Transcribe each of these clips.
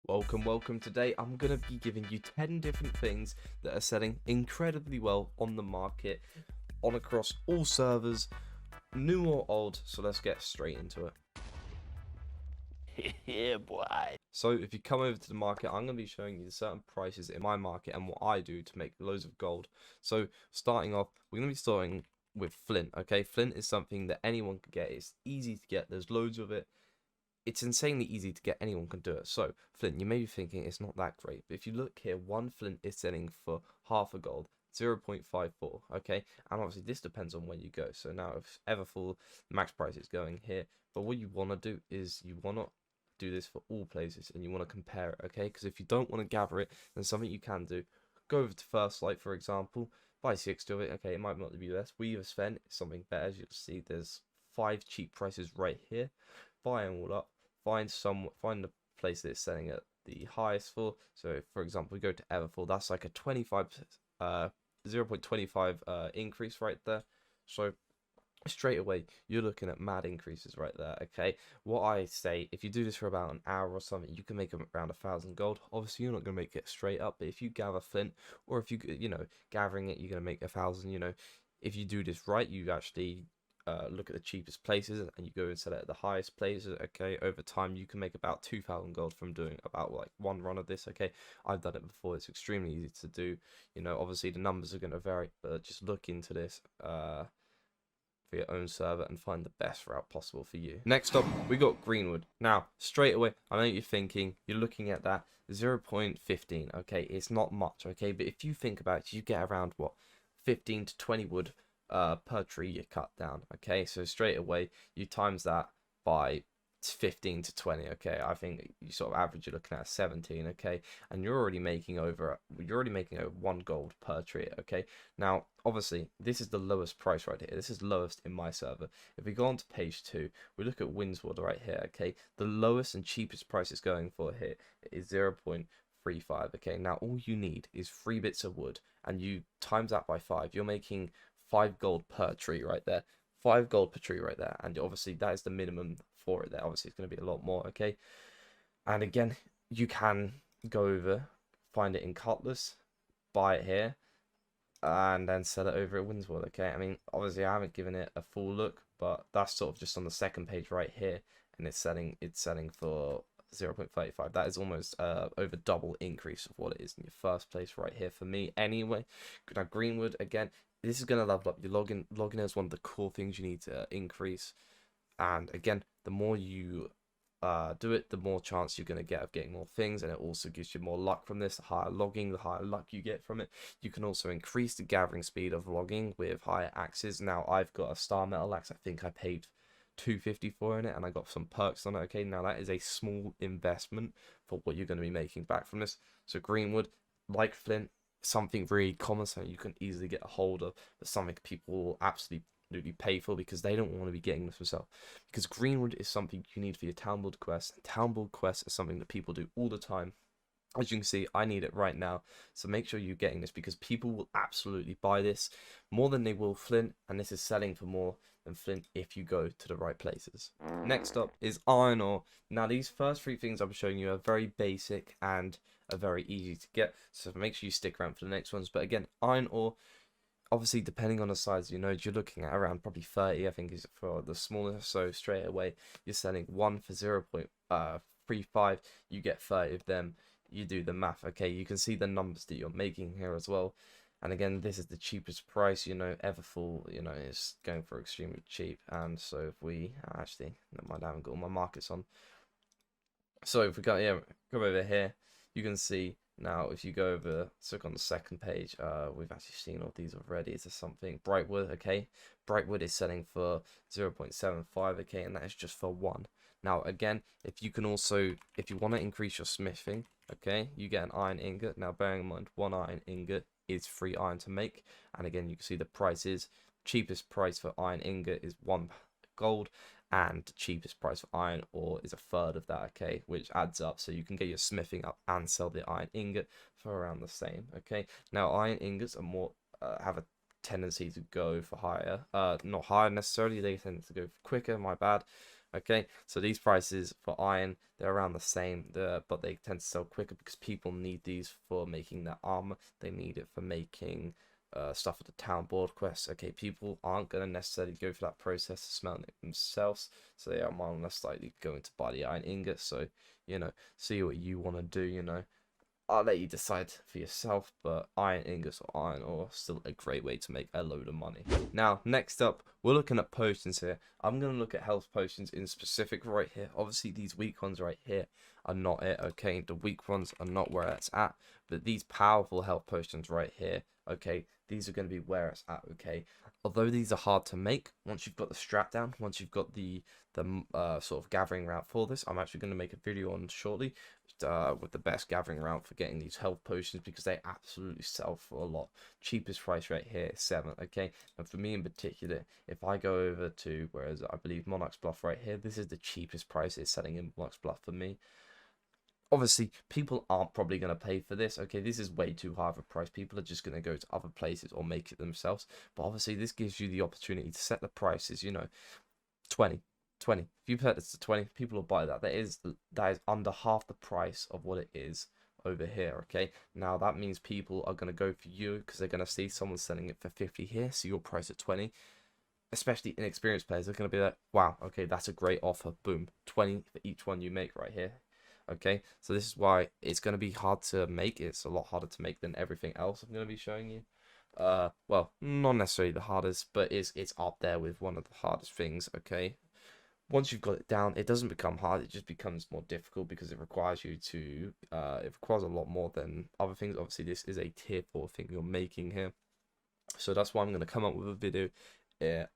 Welcome. Today I'm going to be giving you 10 different things that are selling incredibly well on the market, on across all servers, new or old. So let's get straight into it. Yeah, boy. So if you come over to the market, I'm going to be showing you certain prices in my market and what I do to make loads of gold. So starting off, we're going to be starting with Flint. Okay, Flint is something that anyone can get. It's easy to get. There's loads of it. It's insanely easy to get. Anyone can do it. So Flint, you may be thinking it's not that great, but if you look here, one Flint is selling for half a gold, 0.54. Okay, and obviously this depends on when you go. So now if Everfull max price is going here, but what you want to do is you want to do this for all places and you want to compare it. Okay, because if you don't want to gather it, then something you can do, go over to First Light, for example, buy 60 of it. Okay, it might not be the best. Weave of Sven is something better. As you'll see, there's 5 cheap prices right here. Buy them all up. Find the place that it's selling at the highest for. So for example, we go to Everfull, that's like a 0.25 increase right there. So straight away you're looking at mad increases right there. Okay, what I say, if you do this for about an hour or something, you can make around 1,000 gold. Obviously you're not going to make it straight up, but if you gather Flint, or if you gathering it, you're going to make 1,000. If you do this right, you actually look at the cheapest places and you go and sell it at the highest places. Okay, over time you can make about 2,000 gold from doing about like one run of this. Okay, I've done it before. It's extremely easy to do. Obviously the numbers are going to vary, but just look into this for your own server and find the best route possible for you. Next up, we got Greenwood. Now straight away, I know you're thinking, you're looking at that 0.15. okay, it's not much. Okay, but if you think about it, you get around what, 15 to 20 wood per tree you cut down. Okay, so straight away you times that by 15 to 20. Okay, I think you sort of average, you're looking at 17. Okay, and you're already making over 1 gold per tree. Okay, now obviously this is the lowest price right here. This is lowest in my server. If we go on to page 2, we look at Greenwood right here. Okay, the lowest and cheapest price is going for here is 0.35. Okay, now all you need is 3 bits of wood and you times that by 5. You're making 5 gold per tree right there. 5 gold per tree right there, and obviously that is the minimum for it there. Obviously it's going to be a lot more. Okay, and again, you can go over, find it in Cutlass, buy it here, and then sell it over at Greenwood. Okay, I mean obviously I haven't given it a full look, but that's sort of just on the second page right here, and it's selling for 0.35. That is almost over double increase of what it is in your first place right here for me anyway. Now Greenwood, again, this is going to level up your login. Login is one of the core things you need to increase, and again, the more you do it, the more chance you're going to get of getting more things, and it also gives you more luck from this. The higher logging, the higher luck you get from it. You can also increase the gathering speed of logging with higher axes. Now I've got a star metal axe. I think I paid 254 in it, and I got some perks on it. Okay, now that is a small investment for what you're going to be making back from this. So Greenwood, like Flint, something really common, so you can easily get a hold of, but something people will absolutely pay for because they don't want to be getting this themselves. Because Greenwood is something you need for your town build quests, and town build quests is something that people do all the time. As you can see, I need it right now, so make sure you're getting this because people will absolutely buy this more than they will Flint, and this is selling for more than Flint if you go to the right places. Next up is iron ore. Now these first 3 things I'm showing you are very basic and are very easy to get, so make sure you stick around for the next ones. But again, iron ore, obviously depending on the size of your node, you're looking at around probably 30, I think, is for the smallest. So straight away you're selling 1 for 0.35, you get 30 of them. You do the math. Okay, you can see the numbers that you're making here as well. And again, this is the cheapest price. Everfull, is going for extremely cheap. And so if we actually, never mind, I haven't got all my markets on. So if we go over here, you can see now if you go over, look on the second page, we've actually seen all these already. Is there something? Brightwood, okay. Brightwood is selling for 0.75, okay, and that is just for 1. Now again, if you want to increase your smithing, okay, you get an iron ingot. Now bearing in mind, 1 iron ingot is 3 iron to make, and again you can see the prices. Cheapest price for iron ingot is 1 gold, and the cheapest price for iron ore is a third of that, okay, which adds up, so you can get your smithing up and sell the iron ingot for around the same. Okay, now iron ingots are more have a tendency to go for higher, not higher necessarily, they tend to go quicker, my bad. Okay, so these prices for iron, they're around the same, but they tend to sell quicker because people need these for making their armor. They need it for making stuff for the town board quests. Okay, people aren't going to necessarily go through that process of smelting it themselves, so they are more or less likely going to buy the iron ingot. So, see what you want to do. I'll let you decide for yourself, but iron ingots or iron ore still a great way to make a load of money. Now, next up, we're looking at potions here. I'm going to look at health potions in specific right here. Obviously, these weak ones right here are not it, okay? The weak ones are not where it's at, but these powerful health potions right here, okay, these are going to be where it's at, okay? Although these are hard to make, once you've got the strap down, once you've got the sort of gathering route for this, I'm actually going to make a video on shortly with the best gathering route for getting these health potions, because they absolutely sell for a lot. Cheapest price right here is 7, okay? And for me in particular, if I go over to, whereas I believe Monarch's Bluff right here, this is the cheapest price it's selling in Monarch's Bluff for me. Obviously, people aren't probably going to pay for this. Okay, this is way too high of a price. People are just going to go to other places or make it themselves. But obviously, this gives you the opportunity to set the prices, 20. If you put this to 20, people will buy that. That is under half the price of what it is over here, okay? Now, that means people are going to go for you because they're going to see someone selling it for 50 here, so your price at 20. Especially inexperienced players are going to be like, wow, okay, that's a great offer. Boom, 20 for each one you make right here. Okay, so this is why it's going to be hard to make. It's a lot harder to make than everything else I'm going to be showing you. Well, not necessarily the hardest, but it's up there with one of the hardest things, okay? Once you've got it down, it doesn't become hard, it just becomes more difficult because it requires you to, it requires a lot more than other things. Obviously, this is a tier 4 thing you're making here. So that's why I'm going to come up with a video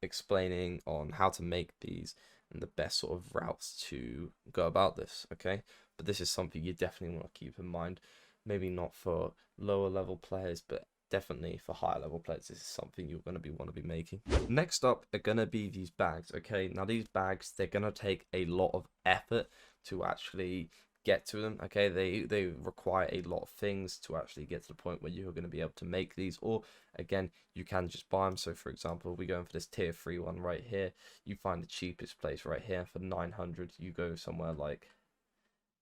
explaining on how to make these and the best sort of routes to go about this, okay? But this is something you definitely want to keep in mind. Maybe not for lower level players, but definitely for higher level players, this is something you're going to want to be making. Next up are going to be these bags, okay? Now these bags, they're going to take a lot of effort to actually get to them, okay? They require a lot of things to actually get to the point where you're going to be able to make these, or again, you can just buy them. So for example, we're going for this tier 3 one right here. You find the cheapest place right here for 900. You go somewhere like,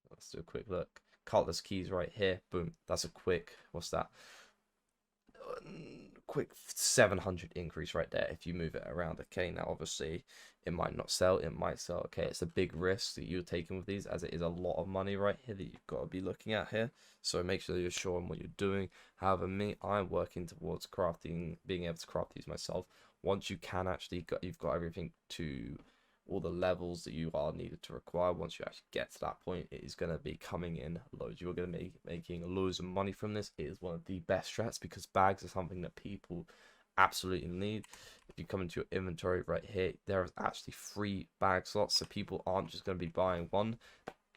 let's do a quick look, Cutlass Keys right here. Boom, that's a quick, what's that, quick 700 increase right there if you move it around. Okay, now obviously it might not sell, it might sell. Okay, it's a big risk that you're taking with these, as it is a lot of money right here that you've got to be looking at here. So make sure you're sure on what you're doing. However, me, I'm working towards crafting, being able to craft these myself. Once you can actually you've got everything to all the levels that you are needed to require. Once you actually get to that point, it is going to be coming in loads. You're going to be making loads of money from this. It is one of the best strats because bags are something that people absolutely need. If you come into your inventory right here, there is actually 3 bag slots, so people aren't just going to be buying one.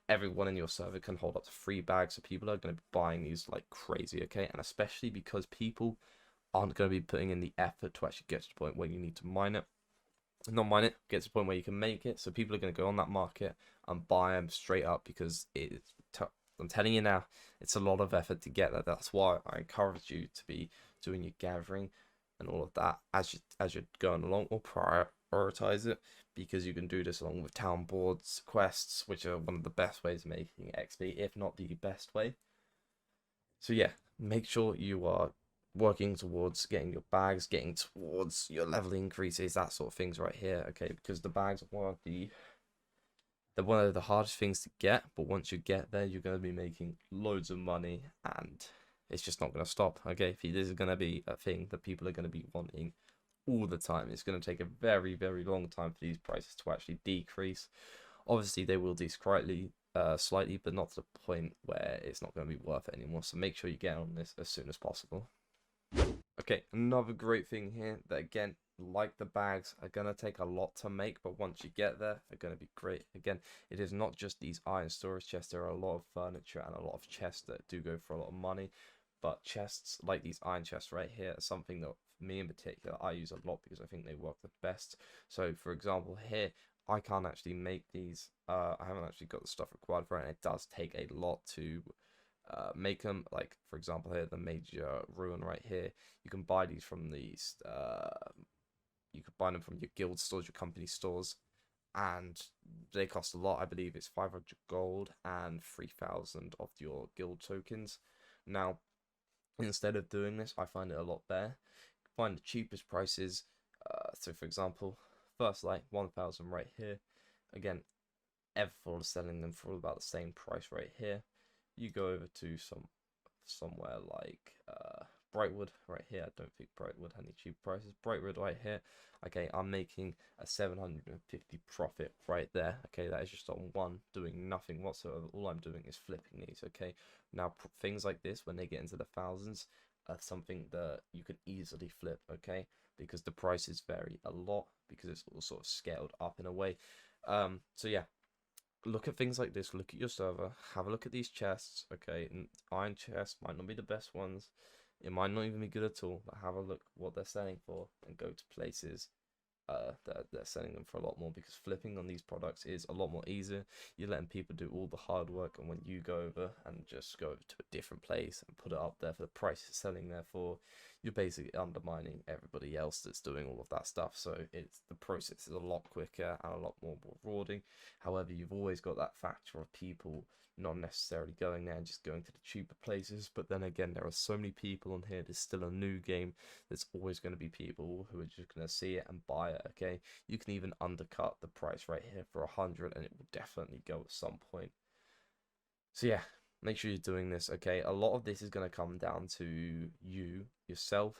Everyone in your server can hold up to 3 bags, so people are going to be buying these like crazy, okay? And especially because people aren't going to be putting in the effort to actually get to the point where you need to mine it. Not mine it, get to the point where you can make it, so people are going to go on that market and buy them straight up because it's I'm telling you now, it's a lot of effort to get there. That's why I encourage you to be doing your gathering and all of that as you're going along, or prioritize it, because you can do this along with town boards quests, which are one of the best ways of making XP, if not the best way. So yeah, make sure you are working towards getting your bags, getting towards your level increases, that sort of things right here, okay? Because the bags are one of the hardest things to get, but once you get there, you're going to be making loads of money, and it's just not going to stop, okay? This is going to be a thing that people are going to be wanting all the time. It's going to take a very, very long time for these prices to actually decrease. Obviously, they will decrease slightly, but not to the point where it's not going to be worth it anymore. So make sure you get on this as soon as possible. Okay, another great thing here that, again, like the bags, are going to take a lot to make, but once you get there, they're going to be great. Again, it is not just these iron storage chests. There are a lot of furniture and a lot of chests that do go for a lot of money, but chests like these iron chests right here are something that, for me in particular, I use a lot because I think they work the best. So for example here, I can't actually make these. I haven't actually got the stuff required for it, and it does take a lot to make them. Like for example here, the major ruin right here, you can buy these from these you could buy them from your guild stores, your company stores, and they cost a lot. I believe it's 500 gold and 3,000 of your guild tokens. Now, instead of doing this, I find it a lot better. Find the cheapest prices. So, for example, First Light 1,000 right here. Again, Everfull is selling them for about the same price right here. You go over to somewhere like Brightwood right here. I don't think Brightwood had any cheap prices. Brightwood right here. Okay, I'm making a 750 profit right there. Okay, that is just on one, doing nothing whatsoever. All I'm doing is flipping these. Okay, now things like this, when they get into the thousands, are something that you can easily flip. Okay, because the prices vary a lot, because it's all sort of scaled up in a way. So yeah, look at things like this. Look at your server. Have a look at these chests. Okay, and iron chests might not be the best ones. It might not even be good at all. But have a look what they're selling for, and go to places that they're selling them for a lot more, because flipping on these products is a lot more easier. You're letting people do all the hard work, and when you go over and just go over to a different place and put it up there for the price it's selling there for, you're basically undermining everybody else that's doing all of that stuff. So the process is a lot quicker and a lot more rewarding. However, you've always got that factor of people not necessarily going there and just going to the cheaper places. But then again, there are so many people on here. There's still a new game. There's always going to be people who are just going to see it and buy it. Okay, you can even undercut the price right here for 100, and it will definitely go at some point. So yeah, make sure you're doing this. Okay, a lot of this is going to come down to you yourself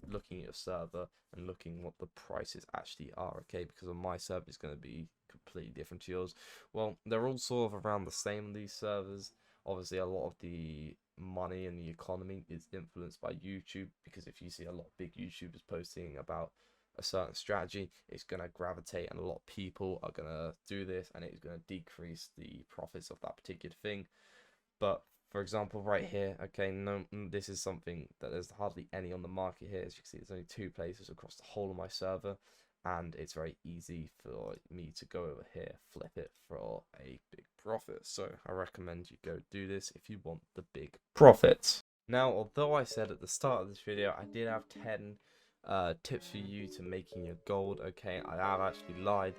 looking at your server and looking what the prices actually are. Okay, because on my server is going to be completely different to yours. Well, they're all sort of around the same, these servers. Obviously, a lot of the money and the economy is influenced by YouTube, because if you see a lot of big YouTubers posting about a certain strategy, it's going to gravitate, and a lot of people are going to do this, and it's going to decrease the profits of that particular thing. But for example, right here, okay, no, this is something that there's hardly any on the market here. As you can see, there's only 2 places across the whole of my server, and it's very easy for me to go over here, flip it for a big profit. So I recommend you go do this if you want the big profits. Now, although I said at the start of this video I did have 10 tips for you to making your gold, okay, I have actually lied.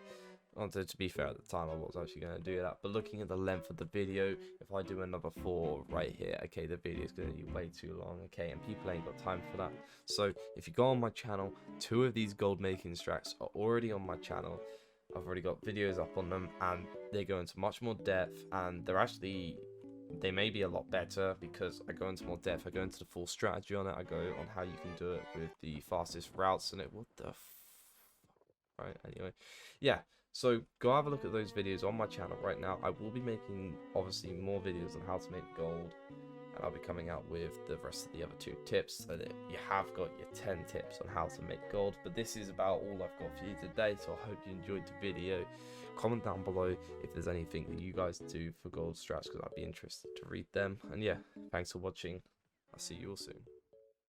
Although, to be fair, at the time I was actually going to do that, but looking at the length of the video, if I do another 4 right here, okay, the video is going to be way too long, okay, and people ain't got time for that. So if you go on my channel, 2 of these gold making strats are already on my channel. I've already got videos up on them, and they go into much more depth, and they may be a lot better, because I go into more depth. I go into the full strategy on it. I go on how you can do it with the fastest routes and it. What the right, anyway, yeah, so go have a look at those videos on my channel right now. I will be making obviously more videos on how to make gold, and I'll be coming out with the rest of the other 2 tips, so that you have got your 10 tips on how to make gold. But this is about all I've got for you today, so I hope you enjoyed the video. Comment down below if there's anything that you guys do for gold strats, because I'd be interested to read them. And yeah, thanks for watching. I'll see you all soon.